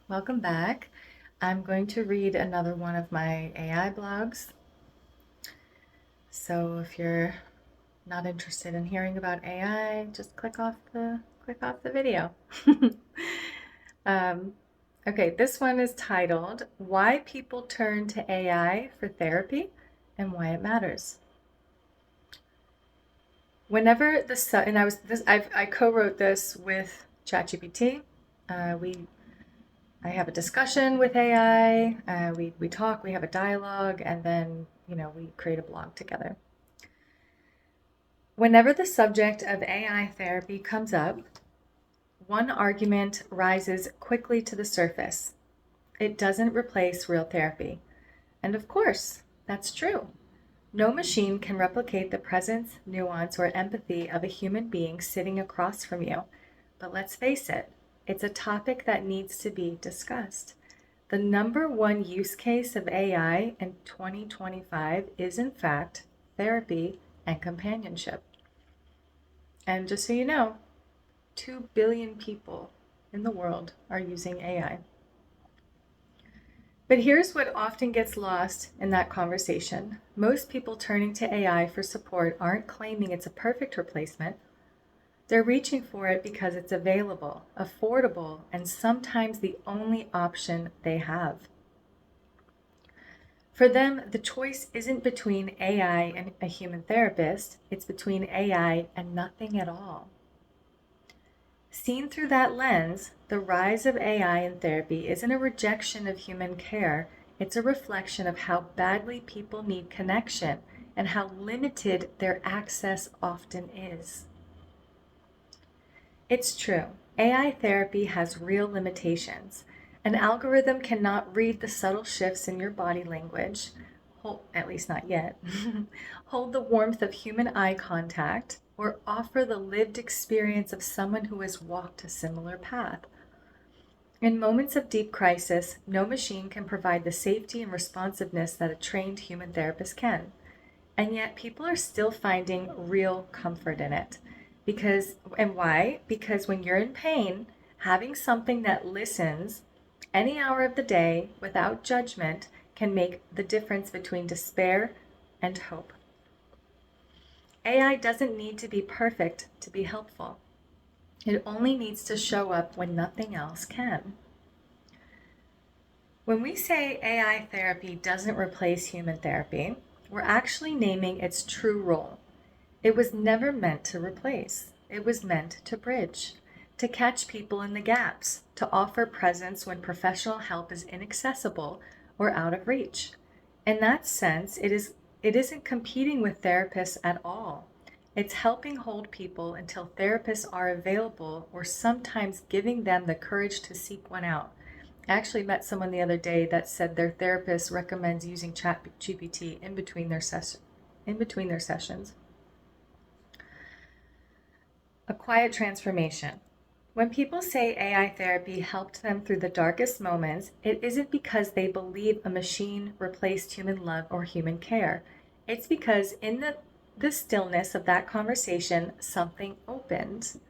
Welcome back. I'm going to read another one of my AI blogs. So if you're not interested in hearing about AI, just click off the video. um, okay, this one is titled "Why People Turn to AI for Therapy and Why It Matters." Whenever and I co-wrote this with ChatGPT. We I have a discussion with AI. We talk, we have a dialogue, and then we create a blog together. Whenever the subject of AI therapy comes up, one argument rises quickly to the surface. It doesn't replace real therapy. And of course, that's true. No machine can replicate the presence, nuance, or empathy of a human being sitting across from you. But let's face it, it's a topic that needs to be discussed. The number one use case of AI in 2025 is, in fact, therapy and companionship. And just so you know, 2 billion people in the world are using AI. But here's what often gets lost in that conversation. Most people turning to AI for support aren't claiming it's a perfect replacement. They're reaching for it because it's available, affordable, and sometimes the only option they have. For them, the choice isn't between AI and a human therapist, it's between AI and nothing at all. Seen through that lens, the rise of AI in therapy isn't a rejection of human care, it's a reflection of how badly people need connection and how limited their access often is. It's true, AI therapy has real limitations. An algorithm cannot read the subtle shifts in your body language, at least not yet, hold the warmth of human eye contact, or offer the lived experience of someone who has walked a similar path. In moments of deep crisis, no machine can provide the safety and responsiveness that a trained human therapist can. And yet people are still finding real comfort in it. And why? Because when you're in pain, having something that listens any hour of the day without judgment can make the difference between despair and hope. AI doesn't need to be perfect to be helpful. It only needs to show up when nothing else can. When we say AI therapy doesn't replace human therapy, we're actually naming its true role. It was never meant to replace. It was meant to bridge, to catch people in the gaps, to offer presence when professional help is inaccessible or out of reach. In that sense, it isn't competing with therapists at all. It's helping hold people until therapists are available or sometimes giving them the courage to seek one out. I actually met someone the other day that said their therapist recommends using ChatGPT in between their sessions. A quiet transformation. When people say AI therapy helped them through the darkest moments, it isn't because they believe a machine replaced human love or human care. It's because in the stillness of that conversation, something opened.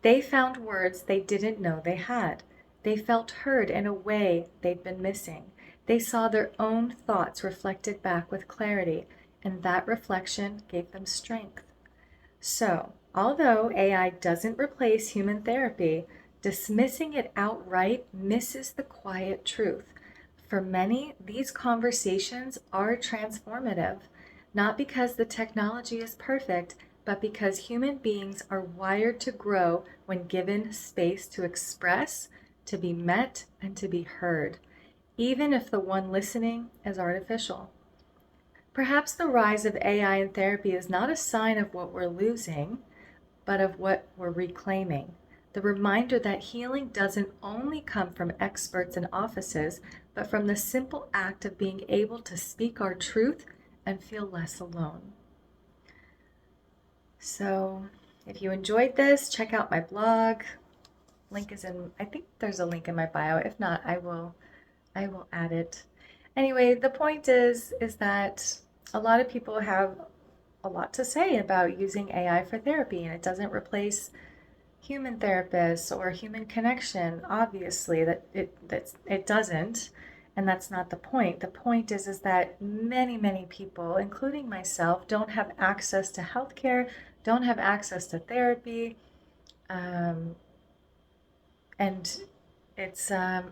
They found words they didn't know they had. They felt heard in a way they'd been missing. They saw their own thoughts reflected back with clarity, and that reflection gave them strength. So, although AI doesn't replace human therapy, dismissing it outright misses the quiet truth. For many, these conversations are transformative, not because the technology is perfect, but because human beings are wired to grow when given space to express, to be met, and to be heard, even if the one listening is artificial. Perhaps the rise of AI in therapy is not a sign of what we're losing, but of what we're reclaiming. The reminder that healing doesn't only come from experts and offices, but from the simple act of being able to speak our truth and feel less alone. So, if you enjoyed this, check out my blog. Link is I think there's a link in my bio. If not, I will add it. Anyway, the point is that a lot of people have a lot to say about using AI for therapy, and it doesn't replace human therapists or human connection. Obviously, it doesn't, and that's not the point. The point is that many people, including myself, don't have access to healthcare, don't have access to therapy, um, and it's a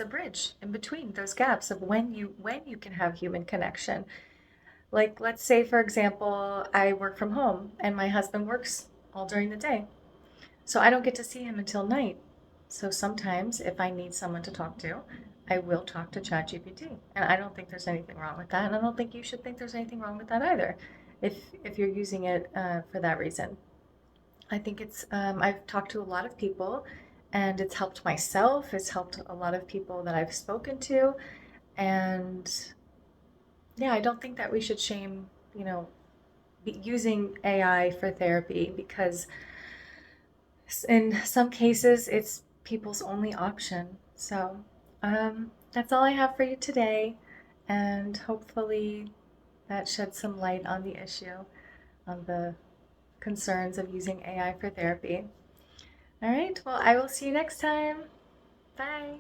bridge in between those gaps of when you can have human connection. Like, let's say, for example, I work from home and my husband works all during the day. So I don't get to see him until night. So sometimes if I need someone to talk to, I will talk to ChatGPT. And I don't think there's anything wrong with that. And I don't think you should think there's anything wrong with that either, if you're using it for that reason. I think I've talked to a lot of people and it's helped myself. It's helped a lot of people that I've spoken to. And yeah, I don't think that we should shame, using AI for therapy because in some cases it's people's only option. So that's all I have for you today, and hopefully that sheds some light on the issue, on the concerns of using AI for therapy. All right, well, I will see you next time. Bye.